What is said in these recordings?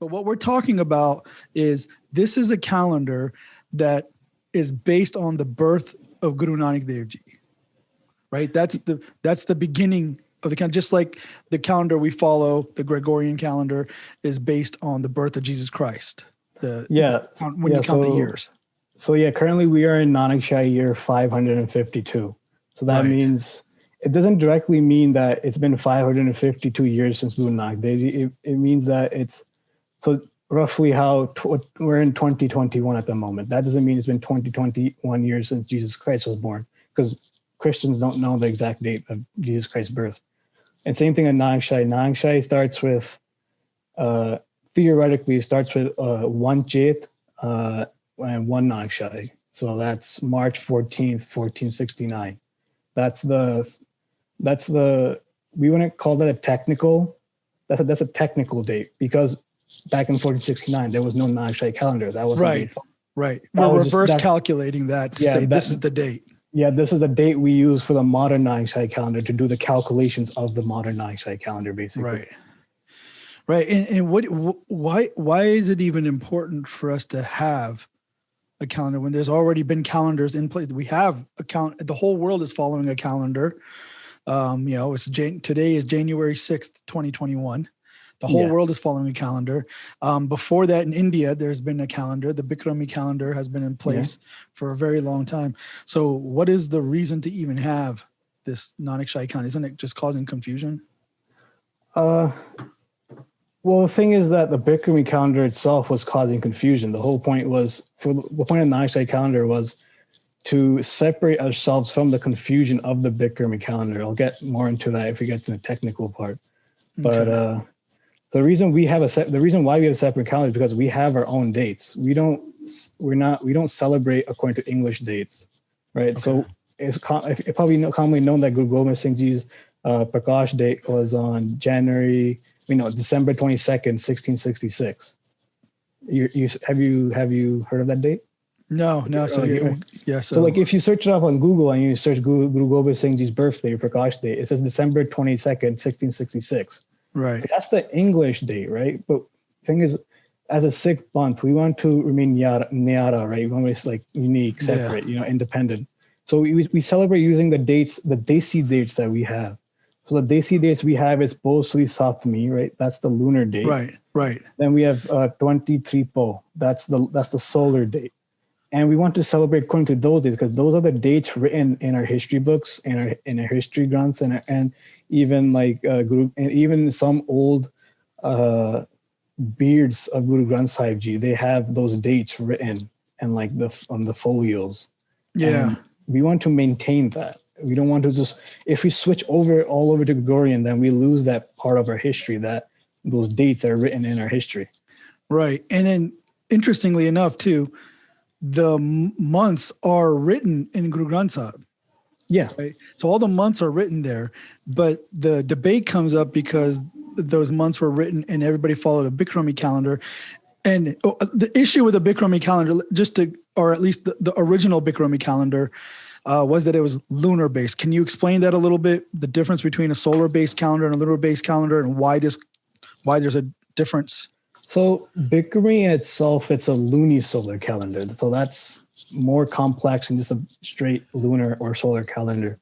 But what we're talking about is this is a calendar that is based on the birth of Guru Nanak Dev Ji, right? That's the beginning of the calendar. Just like the calendar we follow, the Gregorian calendar, is based on the birth of Jesus Christ. When you count the years. So currently we are in Nanakshahi year 552. So that means it doesn't directly mean that it's been 552 years since Guru Nanak Dev Ji. It means that it's so roughly we're in 2021 at the moment. That doesn't mean it's been 2021 years since Jesus Christ was born, because Christians don't know the exact date of Jesus Christ's birth. And same thing in Nanakshahi. Nanakshahi starts with, theoretically, starts with 1 Chet and 1 Nanakshahi. So that's March 14th, 1469. That's the we wouldn't call that a technical. That's a technical date, because back in 1469 there was no Nanakshahi calendar. That was right. We're reverse calculating that to say this is the date. Yeah, this is the date we use for the modern Nanakshahi calendar to do the calculations of the modern Nanakshahi calendar, basically. Right. And why is it even important for us to have a calendar when there's already been calendars in place? We have the whole world is following a calendar. Today is January 6th, 2021. The whole world is following a calendar. Before that, in India, there's been a calendar. The Bikrami calendar has been in place for a very long time. So what is the reason to even have this Nanakshahi calendar? Isn't it just causing confusion? Well, the thing is that the Bikrami calendar itself was causing confusion. The whole point of the Nanakshahi calendar was to separate ourselves from the confusion of the Bikrami calendar. I'll get more into that if we get to the technical part. But the reason why we have a separate calendar is because we have our own dates. We don't celebrate according to English dates, right? Okay. So it's probably commonly known that Guru Gobind Singh Ji's Prakash date was on December 22nd, 1666. Have you heard of that date? No. So if you search it up on Google and you search Guru Gobind Singh Ji's birthday, Prakash date, it says December 22nd, 1666. Right. So that's the English date, right? But the thing is, as a Sikh Panth, we want to remain Nyara, right? We want to be like unique, separate, independent. So we celebrate using the dates, the Desi dates that we have. So the Desi dates we have is Bosri Saptami, right? That's the lunar date. Right. Then we have 23 Po. That's the solar date. And we want to celebrate according to those dates because those are the dates written in our history books, in our history grants, and even like and even some old beards of Guru Granth Sahib Ji. They have those dates written and like on the folios. Yeah, and we want to maintain that. We don't want to just if we switch all over to Gregorian, then we lose that part of our history that those dates are written in our history. Right, and then interestingly enough, too. The months are written in Guru Granth Sahib. Yeah. Right? So all the months are written there, but the debate comes up because those months were written and everybody followed a Bikrami calendar. And the issue with the Bikrami calendar, or at least the original Bikrami calendar, was that it was lunar based. Can you explain that a little bit? The difference between a solar based calendar and a lunar based calendar, and why there's a difference? So Bikrami in itself, it's a lunisolar calendar. So that's more complex than just a straight lunar or solar calendar.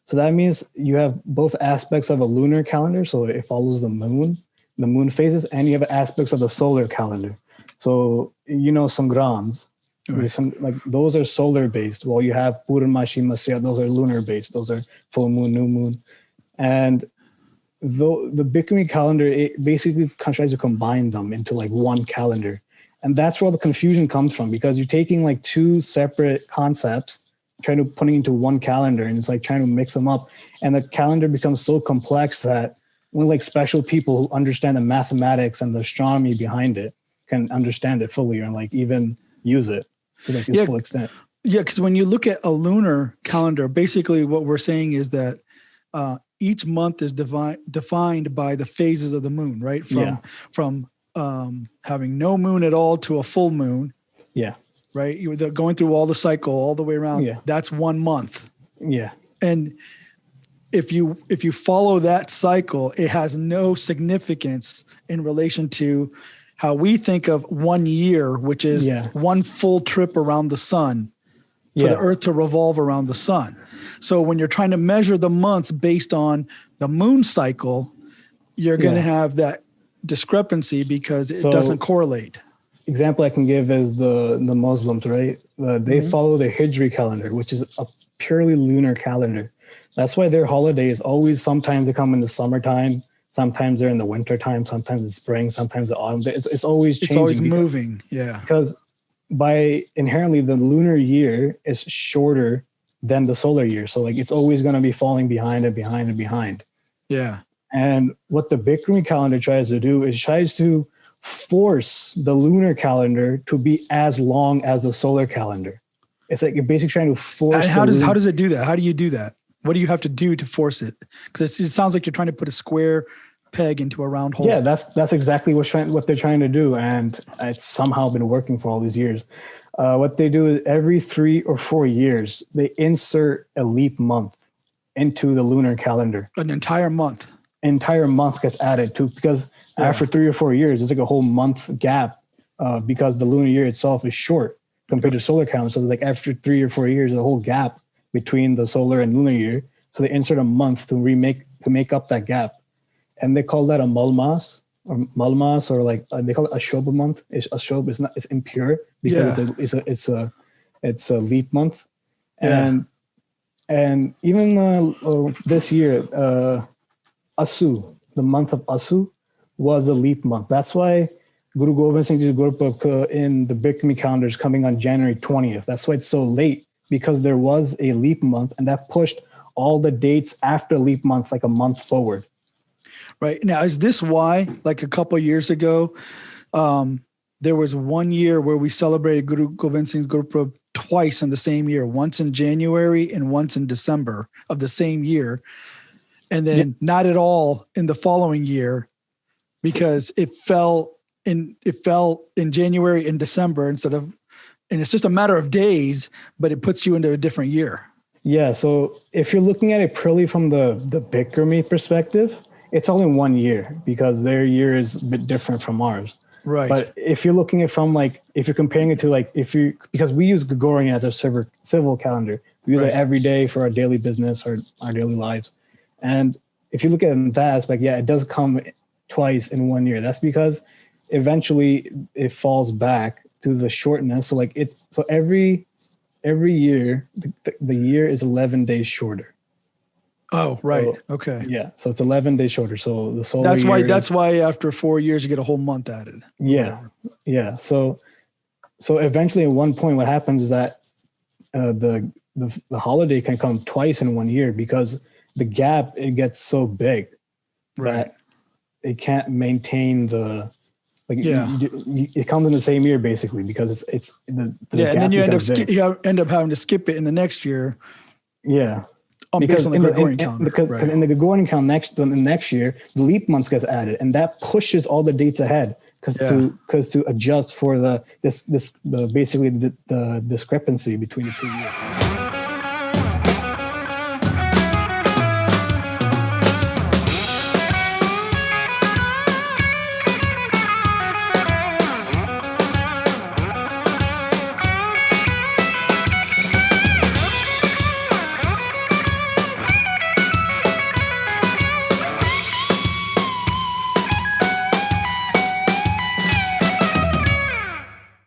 So that means you have both aspects of a lunar calendar. So it follows the moon phases, and you have aspects of the solar calendar. So, Sangrams, right. Those are solar based. While you have Purnamashi, Masya, those are lunar based. Those are full moon, new moon. And the Bikrami calendar, it basically tries to combine them into like one calendar. And that's where the confusion comes from, because you're taking like two separate concepts, trying to putting into one calendar, and it's like trying to mix them up. And the calendar becomes so complex that only like special people who understand the mathematics and the astronomy behind it can understand it fully and like even use it to like its full extent. Yeah, because when you look at a lunar calendar, basically what we're saying is that each month is defined by the phases of the moon, right? From having no moon at all to a full moon. Yeah. Right. You're going through all the cycle all the way around. Yeah. That's 1 month. Yeah. And if you follow that cycle, it has no significance in relation to how we think of 1 year, which is one full trip around the sun for the earth to revolve around the sun. So when you're trying to measure the months based on the moon cycle, you're going to have that discrepancy because it doesn't correlate. Example I can give is the Muslims, right? They follow the Hijri calendar, which is a purely lunar calendar. That's why their holidays always, sometimes they come in the summertime, sometimes they're in the winter time, sometimes it's spring, sometimes the autumn. It's always changing. It's always moving, Because by inherently the lunar year is shorter than the solar year. So like it's always going to be falling behind and behind and behind. Yeah. And what the Bikrami calendar tries to do is tries to force the lunar calendar to be as long as the solar calendar. It's like you're basically trying to force. And how does it do that? How do you do that? What do you have to do to force it? Because it sounds like you're trying to put a square peg into a round hole. Yeah, that's exactly what they're trying to do, and it's somehow been working for all these years. What they do is every 3 or 4 years they insert a leap month into the lunar calendar. An entire month. Entire month gets added to, because after 3 or 4 years, there's like a whole month gap because the lunar year itself is short compared to solar calendar. So it's like after 3 or 4 years, a whole gap between the solar and lunar year. So they insert a month to make up that gap. And they call that a Malmas or like they call it a Shobha month. Ashobha is not, it's impure because it's a leap month. And even this year, Asu, the month of Asu, was a leap month. That's why Guru Gobind Singh Ji's Gurpurab in the Bikrami calendar is coming on January 20th. That's why it's so late, because there was a leap month and that pushed all the dates after leap month like a month forward. Right. Now, is this why, like a couple of years ago, there was 1 year where we celebrated Guru Gobind Singh's Gurpurab twice in the same year, once in January and once in December of the same year, and then not at all in the following year, because it fell in January and December instead of, and it's just a matter of days, but it puts you into a different year. Yeah. So if you're looking at it purely from the Bikrami perspective, it's only 1 year because their year is a bit different from ours. Right. But if you're looking at from like, if you're comparing it to like, because we use Gregorian as our civil calendar, we use it every day for our daily business or our daily lives. And if you look at it in that aspect, it does come twice in 1 year. That's because eventually it falls back to the shortness. So like so every year, the year is 11 days shorter. Oh, right. So, okay. Yeah. So it's 11 days shorter. So the solar that's why after 4 years you get a whole month added. Yeah. Yeah. So eventually at one point what happens is that the holiday can come twice in 1 year because the gap, it gets so big that it can't maintain the it comes in the same year basically because it's the gap, and then you end up having to skip it in the next year. Yeah. Because in the Gregorian calendar. Because in the Gregorian calendar next year, the leap months gets added, and that pushes all the dates ahead because to adjust for the basically the discrepancy between the 2 years.